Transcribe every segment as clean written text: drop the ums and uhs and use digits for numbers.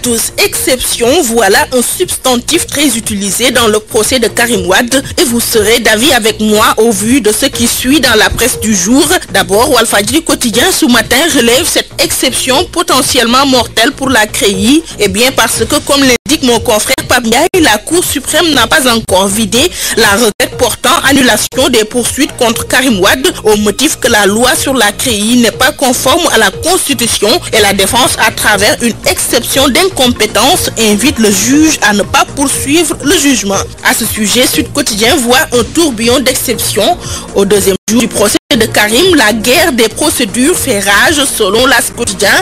tous, exception, voilà un substantif très utilisé dans le procès de Karim Wade et vous serez d'avis avec moi au vu de ce qui suit dans la presse du jour. D'abord, Walfadjri Quotidien ce matin relève cette exception potentiellement mortelle pour la CREI. Eh bien parce que comme l'indique mon confrère Pape Ndiaye, la Cour suprême n'a pas encore vidé la requête portant annulation des poursuites contre Karim Wade au motif que la loi sur la CREI n'est pas conforme à la Constitution et la défense à travers une exception d'incompétence invite le juge à ne pas poursuivre le jugement. À ce sujet, Sud Quotidien voit un tourbillon d'exceptions. Au deuxième jour du procès de Karim, la guerre des procédures fait rage selon l'As Quotidien.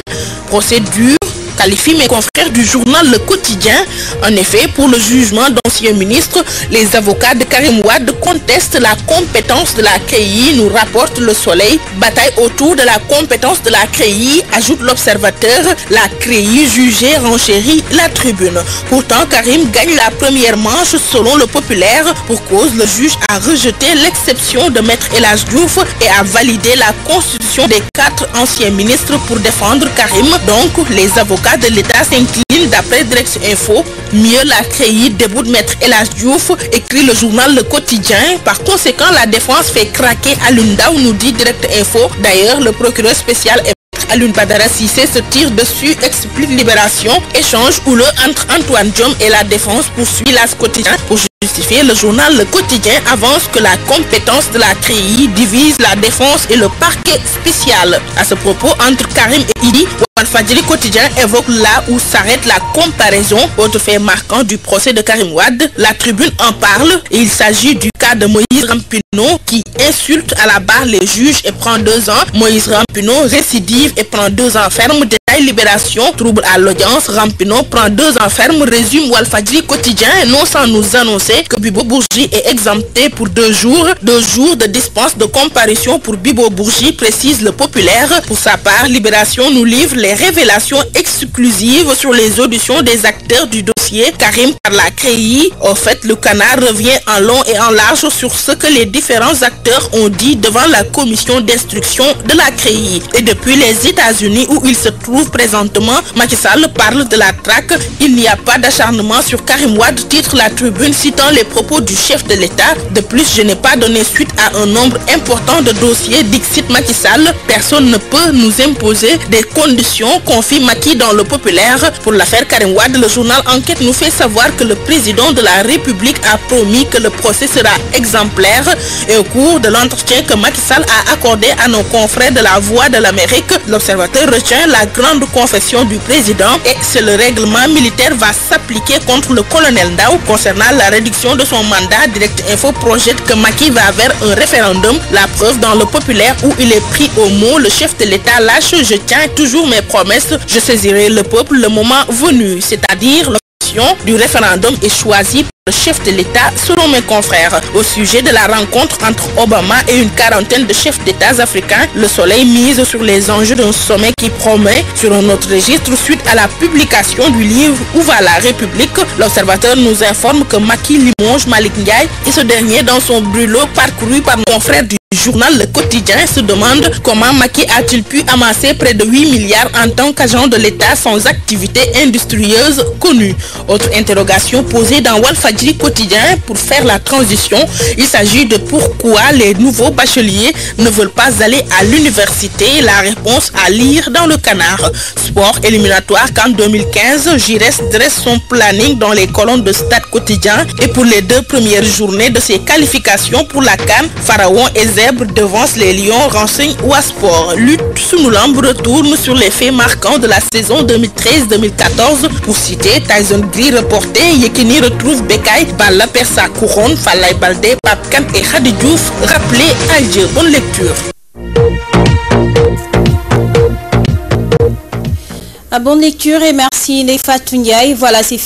Procédure qualifie mes confrères du journal Le Quotidien. En effet, pour le jugement d'anciens ministres, les avocats de Karim Wade contestent la compétence de la CREI, nous rapporte Le Soleil. Bataille autour de la compétence de la CREI, ajoute l'Observateur. La CREI jugée renchérit la Tribune. Pourtant, Karim gagne la première manche selon Le Populaire. Pour cause, le juge a rejeté l'exception de Maître El Hadji Diouf et a validé la constitution des 4 anciens ministres pour défendre Karim. Donc, les avocats de l'État s'incline d'après Direct Info. Mieux, la CREI déboute Maître El Hadji Diouf, écrit le journal Le Quotidien. Par conséquent, la défense fait craquer Alioune Ndao, nous dit Direct Info. D'ailleurs, le procureur spécial Alioune Badara Cissé se tire dessus, explique Libération. Échange houleux entre Antoine Diome et la défense, poursuit l'As Quotidien. Pour justifier, le journal Le Quotidien avance que la compétence de la CREI divise la défense et le parquet spécial. À ce propos, entre Karim et Idi, Walfadjri Quotidien évoque là où s'arrête la comparaison. Autre fait marquant du procès de Karim Wade, la Tribune en parle. Il s'agit du cas de Moïse Rampino qui insulte à la barre les juges et prend 2 ans. Moïse Rampino récidive et prend 2 ans ferme. Détail Libération, trouble à l'audience. Rampino prend 2 ans ferme, résume Walfadjri Quotidien, non sans nous annoncer que Bibo Bourgi est exempté pour 2 jours. 2 jours de dispense de comparution pour Bibo Bourgi, précise Le Populaire. Pour sa part, Libération nous livre les révélations exclusives sur les auditions des acteurs du dossier Karim par la CREI. Au fait, le Canard revient en long et en large sur ce que les différents acteurs ont dit devant la commission d'instruction de la CREI. Et depuis les États-Unis où il se trouve présentement, Macky Sall parle de la traque. Il n'y a pas d'acharnement sur Karim Wade, titre la Tribune citant les propos du chef de l'État. De plus, je n'ai pas donné suite à un nombre important de dossiers, dixit Macky Sall. Personne ne peut nous imposer des conditions, confie Macky dans Le Populaire. Pour l'affaire Karim Wade, le journal Enquête nous fait savoir que le président de la République a promis que le procès sera exemplaire. Et au cours de l'entretien que Macky Sall a accordé à nos confrères de la Voix de l'Amérique, l'Observateur retient la grande confession du président et que le règlement militaire va s'appliquer contre le colonel Ndao. Concernant la réduction de son mandat, Direct Info projette que Macky va vers un référendum. La preuve dans Le Populaire où il est pris au mot, le chef de l'État lâche: je tiens toujours mes promesses, je saisirai le peuple le moment venu, c'est-à-dire l'option du référendum est choisie par le chef de l'État selon mes confrères. Au sujet de la rencontre entre Obama et une quarantaine de chefs d'État africains, Le Soleil mise sur les enjeux d'un sommet qui promet. Sur un autre registre, suite à la publication du livre Où va la République, l'Observateur nous informe que Macky limonge Malick Ndiaye et ce dernier dans son brûlot parcouru par mon confrère du journal Le Quotidien se demande comment Macky a-t-il pu amasser près de 8 milliards en tant qu'agent de l'État sans activité industrieuse connue. Autre interrogation posée dans Walfadjri Quotidien pour faire la transition, il s'agit de pourquoi les nouveaux bacheliers ne veulent pas aller à l'université. La réponse à lire dans Le Canard. Sport éliminatoire qu'en 2015, Giresse dresse son planning dans les colonnes de Stade Quotidien et pour les 2 premières journées de ses qualifications pour la CAN, Pharaon et Zèbre devancent les Lions, renseigne Ouasport. Lutte Sunulamb retourne sur les faits marquants de la saison 2013-2014. Pour citer, Tyson Gris reporté, Yekini retrouve Bekay, Balla perd sa couronne, Falaye Baldé, Pape Kane et Khady Diouf rappelé à Dieu. Bonne lecture. Bonne lecture et merci Nefatou Ndiaye. Voilà, c'est fini.